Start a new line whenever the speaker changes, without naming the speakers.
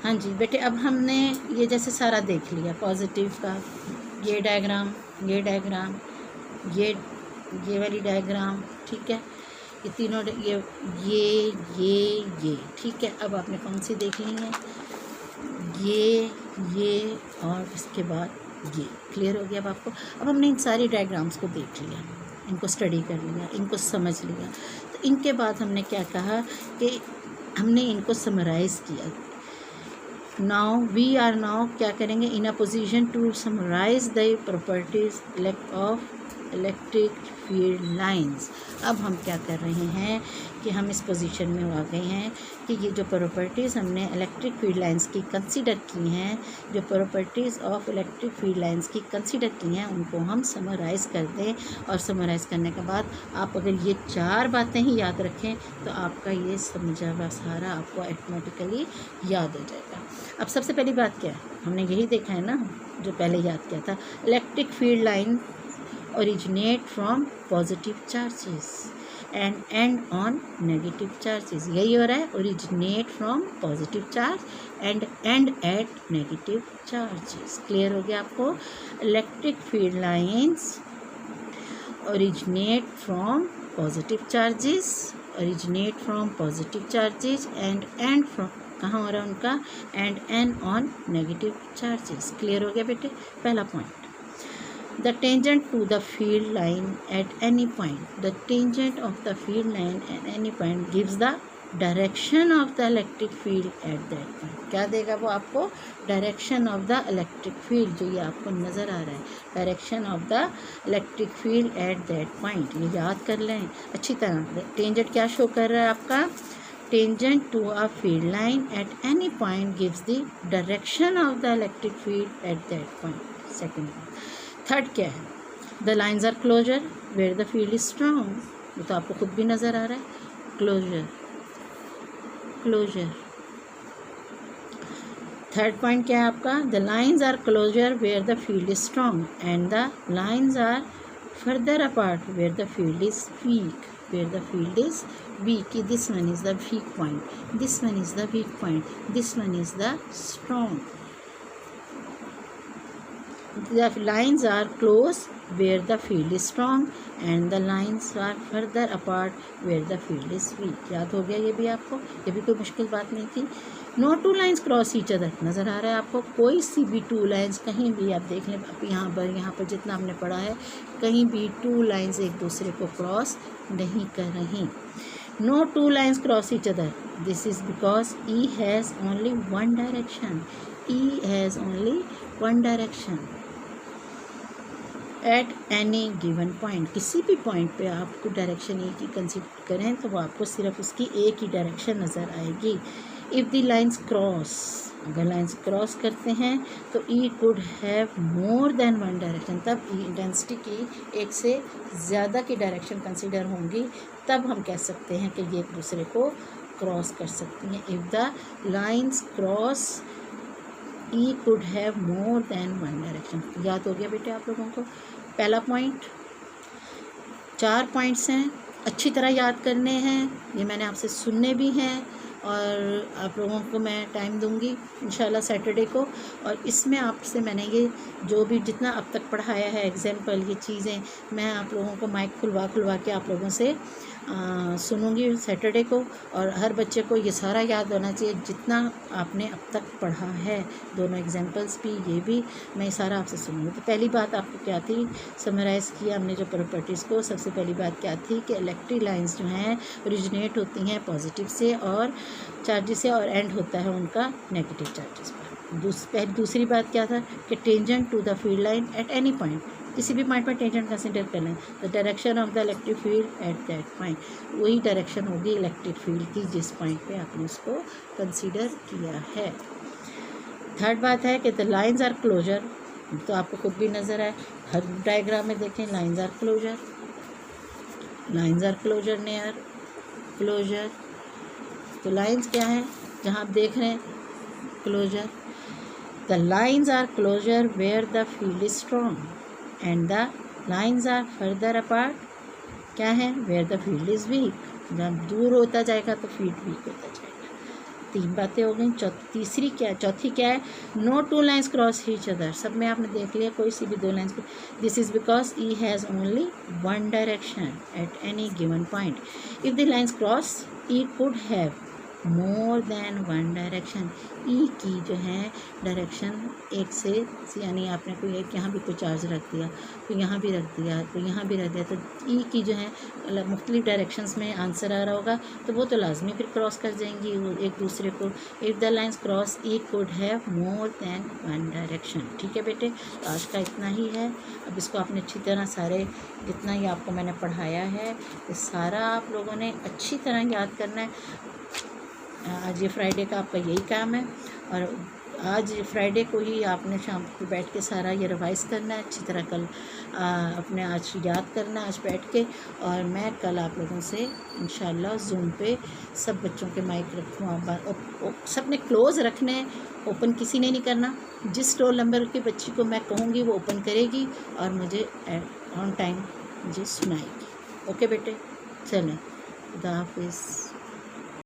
हाँ जी बेटे, अब हमने ये जैसे सारा देख लिया पॉजिटिव का, ये डायग्राम, ये डायग्राम, ये वाली डायग्राम, ठीक है, ये तीनों ये ठीक है। अब आपने कौन सी देख ली है, ये और इसके बाद ये क्लियर हो गया अब आपको। अब हमने इन सारी डायग्राम्स को देख लिया, इनको स्टडी कर लिया, इनको समझ लिया, तो इनके बाद हमने क्या कहा कि हमने इनको समराइज़ किया। नाउ वी आर नाउ क्या करेंगे, in a position to summarise the properties of electric field lines. अब हम क्या कर रहे हैं कि हम इस पोजीशन में आ गए हैं कि ये जो प्रॉपर्टीज़ हमने इलेक्ट्रिक फील्ड लाइंस की कंसीडर की हैं, जो properties of electric field lines की कंसीडर की हैं, उनको हम समराइज़ कर दें। और समराइज़ करने के बाद आप अगर ये 4 बातें ही याद रखें तो आपका ये समझा हुआ सारा आपको ऑटोमेटिकली याद हो जाएगा। अब सबसे पहली बात क्या है, हमने यही देखा है ना जो पहले याद किया था, electric field line originate from positive charges and end on negative charges। यही हो रहा है, originate from positive charge and end at negative charges। Clear हो गया आपको। Electric field lines originate from positive charges, originate from positive charges and end from, कहाँ हो रहा है उनका, and end on negative charges। Clear हो गया बेटे, पहला point. The tangent to the field line at any point, the tangent of the field line at any point gives the direction of the electric field at that point। क्या देगा वो आपको, direction of the electric field, जो ये आपको नज़र आ रहा है, direction of the electric field at that point. ये याद कर लें अच्छी तरह। टेंजेंट क्या शो कर रहा है आपका, tangent to a field line at any point gives the direction of the electric field at that point. Second. Third क्या है, the lines are closer where the field is strong. ये तो आपको खुद भी नज़र आ रहा है, क्लोजर क्लोजर। थर्ड पॉइंट क्या है आपका, the lines are closer where the field is strong and the lines are further apart where the field is weak, where the field is weak. This one is the weak point, this one is the weak point, this one is the strong. The lines are close where the field is strong and the lines are further apart where the field is weak। याद हो गया ये भी आपको, ये भी कोई मुश्किल बात नहीं थी। No two lines cross each other, नज़र आ रहा है आपको, कोई सी भी 2 लाइन्स कहीं भी आप देख लें, आप यहाँ पर जितना हमने पढ़ा है, कहीं भी 2 लाइन्स एक दूसरे को क्रॉस नहीं कर रही। No two lines cross each other, this is because E has only one direction, E has only one direction eight any given point. किसी भी पॉइंट पे आपको डायरेक्शन ए की कंसिडर करें तो वो आपको सिर्फ उसकी एक ही डायरेक्शन नज़र आएगी। इफ़ द लाइन्स क्रॉस, अगर लाइन्स क्रॉस करते हैं तो E could have more than one direction, तब इंटेंसिटी की एक से ज़्यादा की डायरेक्शन कंसिडर होंगी, तब हम कह सकते हैं कि ये एक दूसरे को क्रॉस कर सकती हैं। If the lines cross E could have more than one direction. याद हो गया बेटे आप लोगों को, पहला पॉइंट। 4 पॉइंट्स हैं, अच्छी तरह याद करने हैं, ये मैंने आपसे सुनने भी हैं और आप लोगों को मैं टाइम दूंगी इंशाल्लाह सैटरडे को। और इसमें आपसे मैंने ये जो भी जितना अब तक पढ़ाया है एग्जाम्पल, ये चीज़ें मैं आप लोगों को माइक खुलवा के आप लोगों से सुनूंगी सैटरडे को। और हर बच्चे को ये सारा याद होना चाहिए जितना आपने अब तक पढ़ा है, दोनों एग्जाम्पल्स भी, ये भी मैं सारा आपसे सुनूंगी। तो पहली बात आपको क्या थी, समराइज़ किया हमने जो प्रॉपर्टीज़ को। सबसे पहली बात क्या थी कि इलेक्ट्रिक लाइंस जो हैं ओरिजिनेट होती हैं पॉजिटिव से और चार्जेस से, और एंड होता है उनका नेगेटिव चार्जेस पर। दूसरी बात क्या था कि tangent to the field line at any point, किसी भी पॉइंट पर टेंजेंट कंसिडर कर लें, the direction of the electric field at that point, वही डायरेक्शन होगी इलेक्ट्रिक फील्ड की जिस पॉइंट पे आपने उसको कंसिडर किया है। थर्ड बात है कि द लाइन्स आर क्लोजर, तो आपको खुद भी नज़र आए, हर डायग्राम में देखें lines are closer, lines are closer, near closer. तो लाइन्स क्या है जहाँ आप देख रहे हैं, closer. The lines are closer where the field is strong and the lines are further apart, क्या है, where the field is weak, जब दूर होता जाएगा तो फील्ड वीक होता जाएगा। 3 बातें हो गई। तीसरी क्या है, चौथी क्या है, no 2 lines cross each other. सब में आपने देख लिया कोई सी भी 2 lines, this is because E has only 1 direction at any given point. If the lines cross E could have more than 1 direction. E की जो है डायरेक्शन एक से, यानी आपने कोई एक यहाँ भी कोई चार्ज रख दिया, तो यहाँ भी रख दिया, तो यहाँ भी रख दिया, तो ई की जो है मुख्तलिफ डायरेक्शंस में आंसर आ रहा होगा, तो वो तो लाजमी फिर क्रॉस कर जाएंगी वो एक दूसरे को। If the lines cross E could have more than 1 direction. ठीक है बेटे, तो आज का इतना ही है। अब इसको आपने अच्छी तरह सारे, जितना ही आपको मैंने पढ़ाया है ये सारा आप लोगों ने अच्छी तरह याद करना है। आज ये फ्राइडे का आपका यही काम है, और आज फ्राइडे को ही आपने शाम को बैठ के सारा ये रिवाइज़ करना है अच्छी तरह। कल अपने आज याद करना है आज बैठ के, और मैं कल आप लोगों से इंशाल्लाह जूम पे सब बच्चों के माइक रखूँ, सब ने क्लोज़ रखने हैं, ओपन किसी ने नहीं करना। जिस रोल नंबर की बच्ची को मैं कहूँगी वो ओपन करेगी और मुझे ऑन टाइम मुझे सुनाएगी। ओके बेटे, चलें, खुदा हाफिज़।